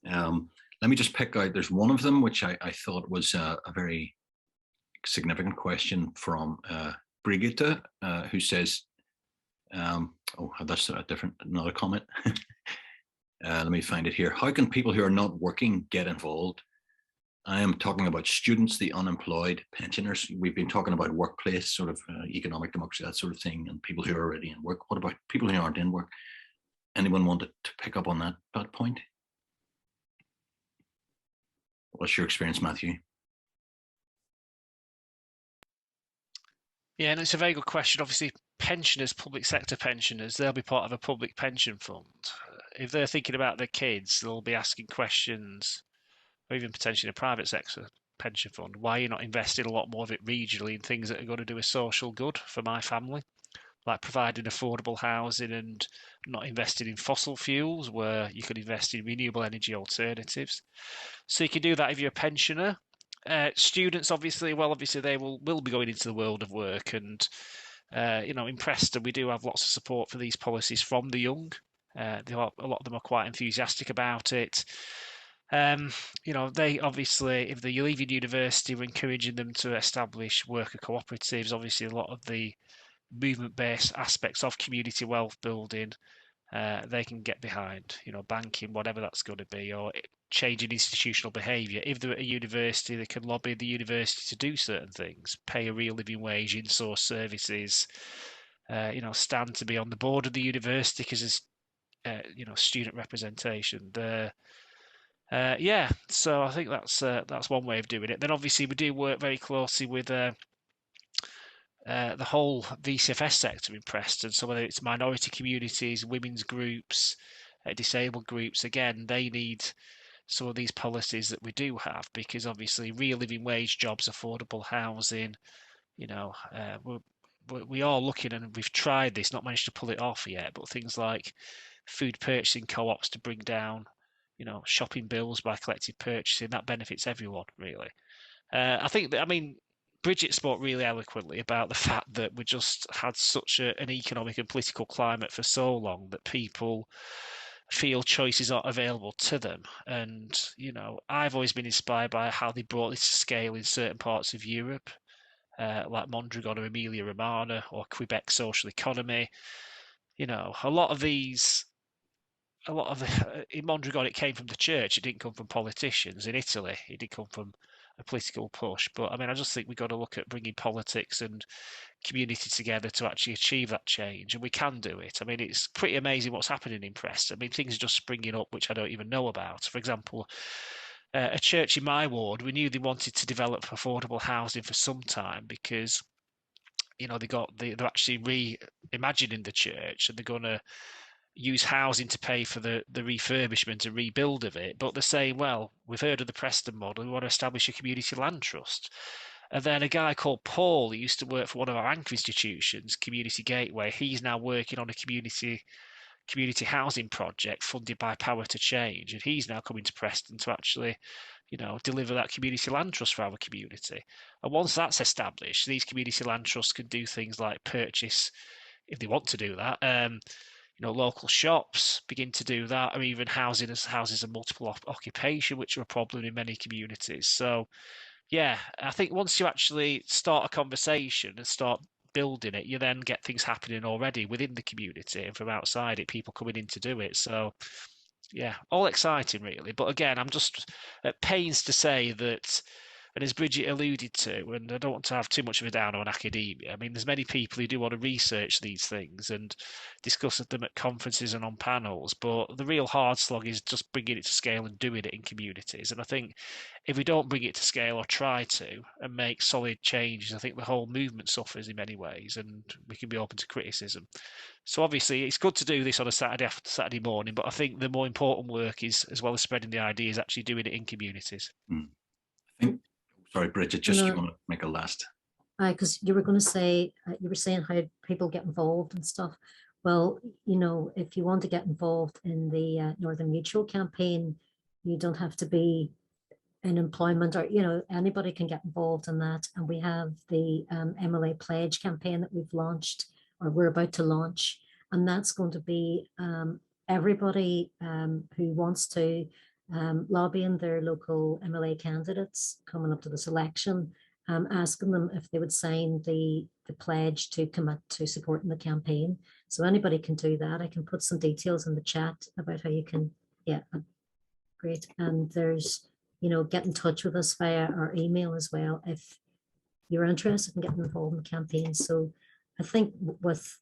Let me just pick out, there's one of them which I thought was a very significant question from Brigitte, who says, oh, that's another comment. Let me find it here. How can people who are not working get involved? I am talking about students, the unemployed, pensioners. We've been talking about workplace, sort of economic democracy, that sort of thing, and people who are already in work. What about people who aren't in work? Anyone wanted to pick up on that point? What's your experience, Matthew? Yeah, and it's a very good question. Obviously, pensioners, public sector pensioners, they'll be part of a public pension fund. If they're thinking about their kids, they'll be asking questions, or even potentially a private sector pension fund. Why are you not investing a lot more of it regionally in things that are going to do a social good for my family? Like providing affordable housing and not investing in fossil fuels, where you could invest in renewable energy alternatives. So you can do that if you're a pensioner. Students, obviously they will be going into the world of work, and in Preston we do have lots of support for these policies from the young. A lot of them are quite enthusiastic about it. They obviously, if they're leaving university, we're encouraging them to establish worker cooperatives. Obviously, a lot of the movement-based aspects of community wealth building, they can get behind, banking, whatever that's going to be, or changing institutional behaviour. If they're at a university, they can lobby the university to do certain things, pay a real living wage, in-source services, stand to be on the board of the university because there's, student representation there. So I think that's one way of doing it. Then obviously we do work very closely with the whole VCFS sector in Preston. So whether it's minority communities, women's groups, disabled groups, again, they need some of these policies that we do have, because obviously real living wage jobs, affordable housing, we are looking, and we've tried this, not managed to pull it off yet, but things like food purchasing co-ops to bring down, shopping bills by collective purchasing, that benefits everyone, really. Bridget spoke really eloquently about the fact that we just had such an economic and political climate for so long that people feel choices aren't available to them. And, I've always been inspired by how they brought this to scale in certain parts of Europe, like Mondragon or Emilia-Romagna or Quebec social economy. A lot of in Mondragon, it came from the church. It didn't come from politicians. In Italy, it did come from a political push. But I just think we've got to look at bringing politics and community together to actually achieve that change, and we can do it. It's pretty amazing what's happening in Preston. Things are just springing up which I don't even know about. For example, a church in my ward, we knew they wanted to develop affordable housing for some time because they're actually reimagining the church, and they're going to use housing to pay for the refurbishment and rebuild of it. But they're saying, well, we've heard of the Preston model, we want to establish a community land trust. And then a guy called Paul, who used to work for one of our anchor institutions, Community Gateway, he's now working on a community housing project funded by Power to Change, and he's now coming to Preston to actually deliver that community land trust for our community. And once that's established, these community land trusts can do things like purchase, if they want to do that, local shops, begin to do that, or even houses of multiple occupation, which are a problem in many communities. So yeah, I think once you actually start a conversation and start building it, you then get things happening already within the community, and from outside it, people coming in to do it. So yeah, all exciting really. But again, I'm just at pains to say that And as Bridget alluded to, and I don't want to have too much of a downer on academia, I mean, there's many people who do want to research these things and discuss them at conferences and on panels, but the real hard slog is just bringing it to scale and doing it in communities. And I think if we don't bring it to scale or try to and make solid changes, I think the whole movement suffers in many ways, and we can be open to criticism. So obviously it's good to do this on a Saturday morning, but I think the more important work is, as well as spreading the ideas, actually doing it in communities. I think, sorry, Bridget, just you want to make a last. Because you were going to say, you were saying how people get involved and stuff. Well, you know, if you want to get involved in the Northern Mutual campaign, you don't have to be in employment, or, you know, anybody can get involved in that. And we have the MLA Pledge campaign that we've launched, or we're about to launch. And that's going to be everybody who wants to lobbying their local MLA candidates coming up to this election, asking them if they would sign the pledge to commit to supporting the campaign. So anybody can do that. I can put some details in the chat about how you can, yeah, great. And there's, you know, get in touch with us via our email as well if you're interested in getting involved in the campaign. So I think with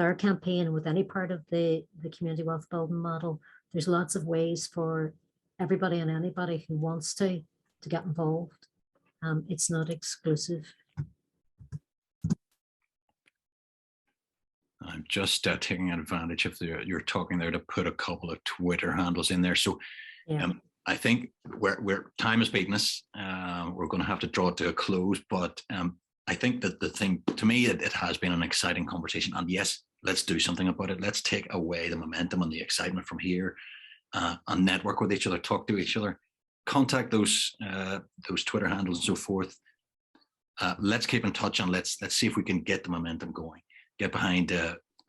our campaign, with any part of the community wealth building model, there's lots of ways for everybody and anybody who wants to get involved. It's not exclusive. I'm just taking advantage of you're talking there to put a couple of Twitter handles in there. So yeah. I think we're time is beating us. We're going to have to draw it to a close, but I think that the thing, to me, it has been an exciting conversation. And yes, let's do something about it. Let's take away the momentum and the excitement from here and network with each other, talk to each other, contact those Twitter handles and so forth. Let's keep in touch and let's see if we can get the momentum going. Get behind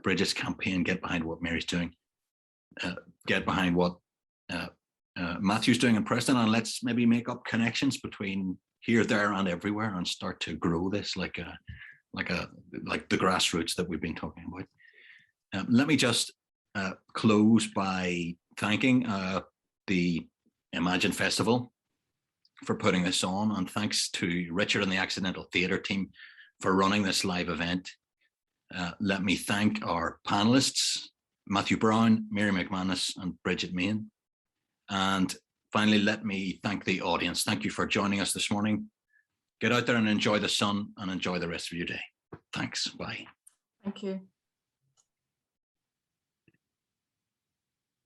Bridget's campaign, get behind what Mary's doing, get behind what Matthew's doing in Preston, and let's maybe make up connections between here, there, and everywhere, and start to grow this like the grassroots that we've been talking about. Let me just close by thanking the Imagine Festival for putting this on, and thanks to Richard and the Accidental Theatre team for running this live event. Let me thank our panelists, Matthew Brown, Mary McManus, and Bridget Main. And finally, let me thank the audience. Thank you for joining us this morning. Get out there and enjoy the sun and enjoy the rest of your day. Thanks. Bye. Thank you.